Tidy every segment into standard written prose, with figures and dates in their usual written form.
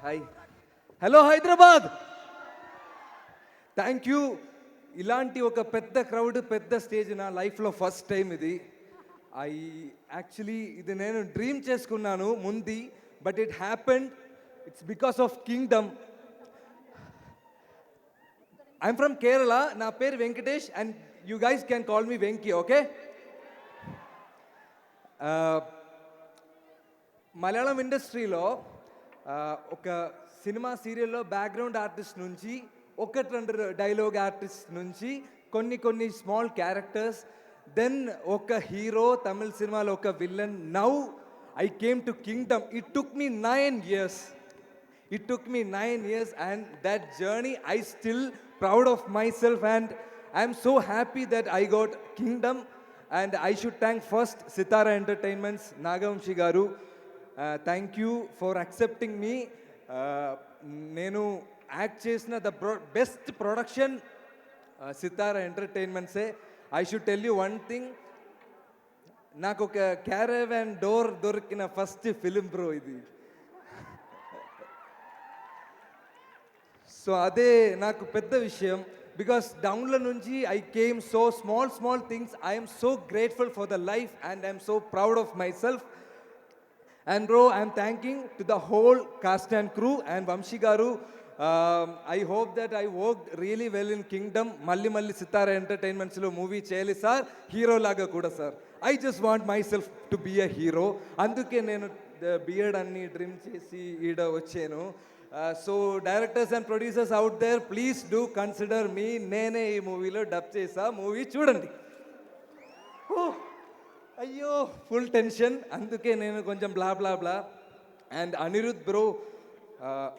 Hi hello Hyderabad thank you. ఇలాంటి ఒక పెద్ద క్రౌడ్ పెద్ద స్టేజ్ నా లైఫ్లో ఫస్ట్ టైం ఇది. ఐ యాక్చువల్లీ ఇది నేను డ్రీమ్ చేసుకున్నాను ముందు, but it happened. It's because of Kingdom. I'm from Kerala. నా పేరు Venkatesh and you guys can call me Venky, okay? Malayalam ఇండస్ట్రీలో ఒక సినిమా సీరియల్లో బ్యాక్గ్రౌండ్ ఆర్టిస్ట్ నుంచి ఒకటి రెండు డైలాగ్ ఆర్టిస్ట్ నుంచి కొన్ని స్మాల్ క్యారెక్టర్స్, దెన్ ఒక హీరో, తమిళ సినిమాలో ఒక villain. Now I came to Kingdom. It took me 9 years. It took me 9 years, and that journey I still proud of myself, and I'm so happy that I got Kingdom. And I should thank first Sitara Entertainments, Nagamshi garu. Thank you for accepting me. Nenu act chesina the best production Sitara Entertainments. I should tell you one thing. నాకు ఒక caravan door దొరికిన first film bro ఇది. So అదే నాకు పెద్ద విషయం. Because డౌన్లో నుంచి I came so small things. I'm so grateful for the life and I'm so proud of myself. And bro, I'm thanking to the whole cast and crew and Vamsi గారు. I hope that I worked really well in Kingdom. మళ్ళీ సితారా ఎంటర్టైన్మెంట్స్లో movie చేయాలి sir, hero లాగా కూడా sir. I just want myself to be a hero. అందుకే నేను beard అన్ని trim చేసి ఈడ వచ్చాను. So directors and producers out there, please do consider me. నేనే ఈ మూవీలో డబ్ చేసా, మూవీ చూడండి. అయ్యో ఫుల్ టెన్షన్, అందుకే నేను కొంచెం blah. And Anirudh bro,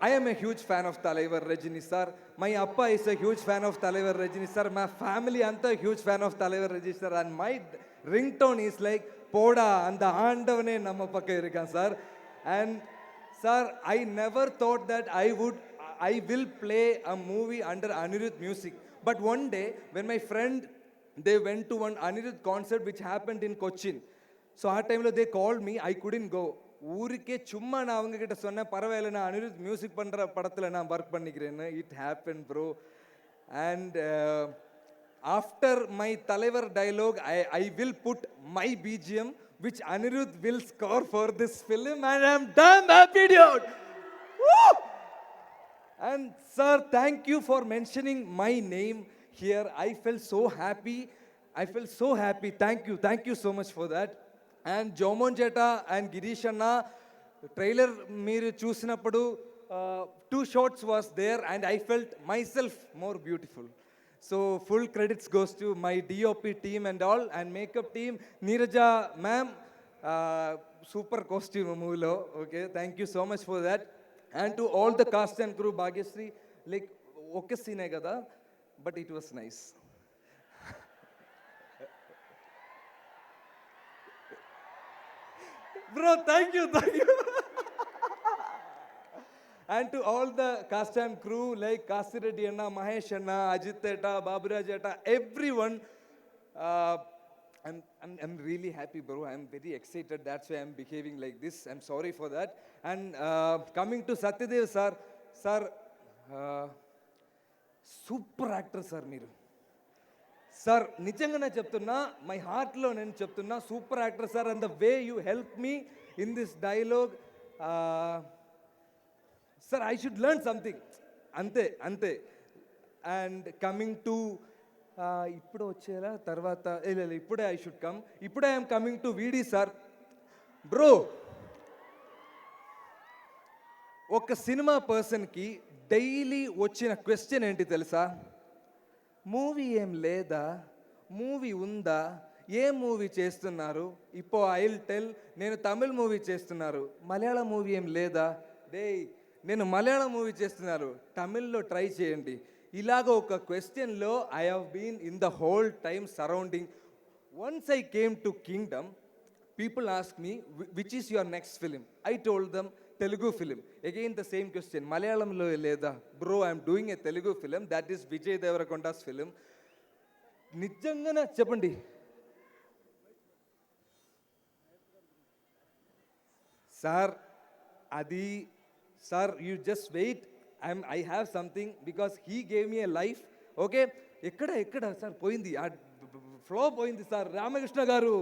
I am a huge fan of Talaivar Rajini sir. My appa is a huge fan of Talaivar Rajini sir. My family anta huge fan of Talaivar Rajini sir. And my ringtone is like Poda and the Andavane Namma Pakka Irukan sir. And sir, I never thought that I will play a movie under Anirudh music. But one day when my friend, they went to one Anirudh concert which happened in Cochin. So at time lo they called me, I couldn't go. ஊருக்கே சும்மா நான் அவங்க கிட்ட சொன்னேன், பரவாயில்ல நான் Anirudh music பண்ணுற படத்தில் நான் ஒர்க் பண்ணிக்கிறேன்னு. It happen bro. And after my Thalaivar dialogue I will put my BGM which Anirudh will score for this film, and I'm damn happy, dude. Woo! And sir, thank you for mentioning my name here. I felt so happy. Thank you so much for that. And Jomon Jeta and Girish Anna, trailer మీరు చూసినప్పుడు 2 shots was there and I felt myself more beautiful. So full credits goes to my DOP team and all, and makeup team, Neeraja ma'am, super costume మూవీలో. Okay, thank you so much for that. And to all the cast and crew, Bhagyasri, like ఒక్క సీనే కదా, but it was nice. Bro, thank you. And to all the cast and crew like Kasireddy Anna, Mahesh Anna, Ajit Etta, Baburaj Etta, everyone. I'm really happy, bro. I'm very excited. That's why I'm behaving like this. I'm sorry for that. And coming to Satyadev sir, super actor sir మీరు. Sir నిజంగానే చెప్తున్నా, my హార్ట్లో నేను చెప్తున్నా, super actor sir. And the way you help me in this dialogue, sir I should learn something, అంతే. And coming to ఇప్పుడు వచ్చేలా తర్వాత ఇప్పుడే ఐ షుడ్ కమ్. ఇప్పుడే ఐఎమ్ కమింగ్ టు వీడి సార్. బ్రో, ఒక సినిమా పర్సన్కి డైలీ వచ్చిన క్వశ్చన్ ఏంటి తెలుసా? మూవీ ఏం లేదా, మూవీ ఉందా, ఏ మూవీ చేస్తున్నారు? ఇప్పుడు ఐ విల్ టెల్, నేను తమిళ్ మూవీ చేస్తున్నారు, మలయాళం మూవీ ఏం లేదా? నేను మలయాళం మూవీ చేస్తున్నారు, తమిళ్లో ట్రై చేయండి. ఇలాగ ఒక క్వశ్చన్లో I have been in the whole time surrounding. Once I came to Kingdom, people ask me, which is your next film? I told them Telugu film. Again the same question, Malayalam lo leda? Bro, I am doing a Telugu film, that is Vijay Deverakonda's film. Nijangana cheppandi sir, adi sir you just wait, I have something because he gave me a life. Okay, ఎక్కడ sir పోయింది, ఆ flow పోయింది sir. Ramakrishna garu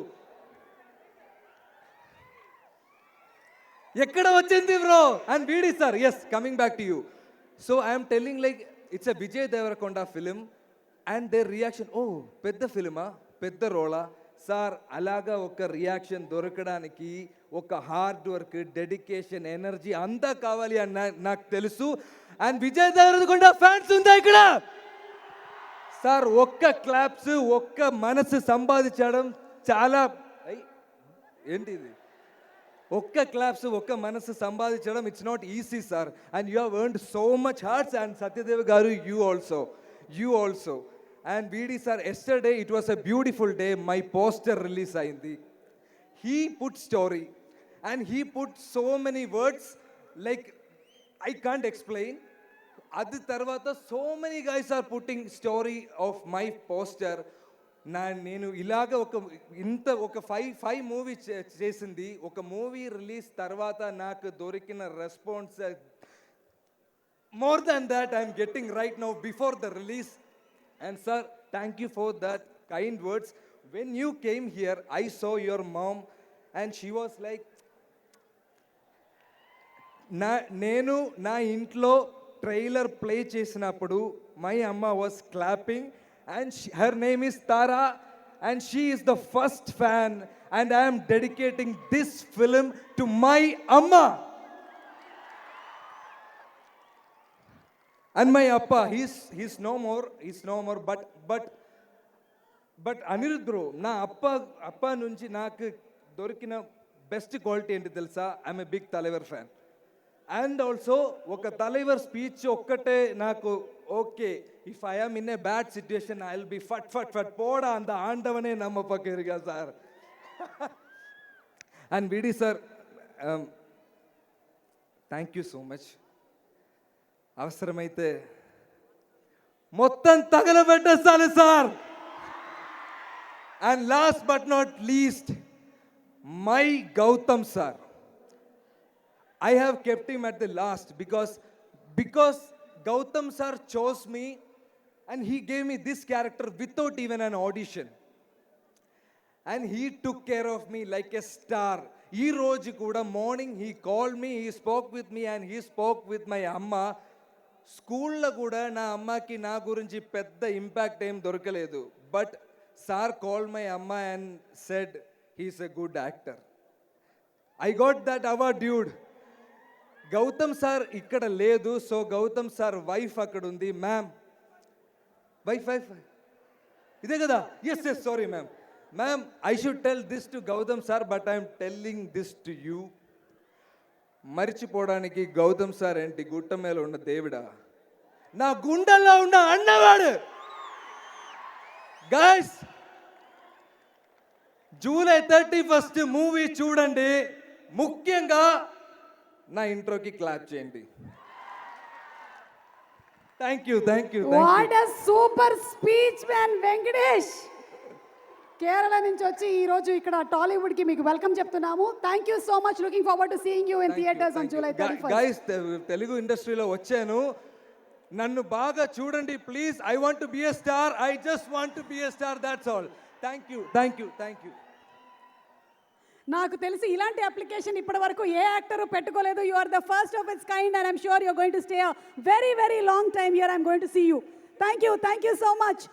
ఎక్కడ వచ్చింది bro? And VD sir, yes, coming back to you. So I'm telling like it's a Vijay Deverakonda film and their reaction, ఓ పెద్ద ఫిలిమా, పెద్ద రోలా సార్. అలాగా ఒక రియాక్షన్ దొరకడానికి ఒక హార్డ్ వర్క్, డెడికేషన్, ఎనర్జీ అంతా కావాలి అని నాకు తెలుసు. అండ్ విజయ్ దేవరకొండ ఫ్యాన్స్ ఉందా ఇక్కడ సార్? ఒక్క క్లాప్స్, ఒక్క మనసు సంపాదించడం చాలా, ఏంటి ఇది, ఒక్క క్లాప్స్, ఒక్క మనసు సంపాదించడం it's not easy sir. And you have earned so much hearts. And Satyadev garu, you also. And VD sir, yesterday it was a beautiful day, my poster release అయింది. He put story and he put so many words like I can't explain. అది తర్వాత so many guys are putting story of my poster. నేను ఇలాగ ఒక five movie చేసింది. ఒక movie release తర్వాత నాకు దొరికిన response more than that I'm getting right now before the release. And sir, thank you for that kind words. When you came here I saw your mom and she was like, నేను నా ఇంట్లో trailer play చేసినప్పుడు my అమ్మ was clapping and her name is Tara and she is the first fan and I am dedicating this film to my amma and my appa. He's no more but Anirudh bro, na appa nunchi naaku dorikina best quality enti telusa, I am a big Talaivar fan. And also ఒక Thalaivar speech ఒక్కటే నాకు okay, if I am in a bad situation I will be ఫట్ పోడా అంత ఆండవనే నమ్మ పక్కరిగా sir. And VD sir, thank you so much. అవసరమైతే మొత్తం తగలబెట్టేస్తాను sir. And last but not least, my Gautam sir. I have kept him at the last because Gautam sir chose me and he gave me this character without even an audition. And he took care of me like a star. Ee roju kuda morning he called me, he spoke with me and he spoke with my amma. School la kuda na amma ki na gurinchi pedda impact em dorkaledu, but sir called my amma and said he's a good actor. I got that award, dude. Gautam sir ఇక్కడ లేదు, so Gautam sir wife అక్కడ ఉంది. Ma'am, wife ఇదే కదా? Yes sorry ma'am, I should tell this to Gautam sir but I'm telling this to you. మర్చిపోవడానికి Gautam sir ఏంటి, గుట్ట మీద ఉన్న దేవుడా, నా గుండెల్లో ఉన్న అన్నవాడు. గైస్, జూలై 31 మూవీ చూడండి. ముఖ్యంగా నా ఇంట్రోకి క్లాప్ చేయండి. Thank you. What a super speech man Venkatesh. Kerala నుంచి వచ్చి ఈ రోజు ఇక్కడ టాలీవుడ్ కి మీకు వెల్కమ్ చెప్తున్నాము. Thank you so much. Looking forward to seeing you in theatres on July 31. Guys, Telugu ఇండస్ట్రీలో వచ్చాను, నన్ను బాగా చూడండి please. I want to be a star, I just want to be a star, that's all. Thank you. నాకు తెలిసి ఇలాంటి application ఇప్పటి వరకు ఏ యాక్టర్ పెట్టుకోలేదు. You are the first of its kind and I'm sure you are going to stay a very long time here. I'm going to see you. Thank you so much.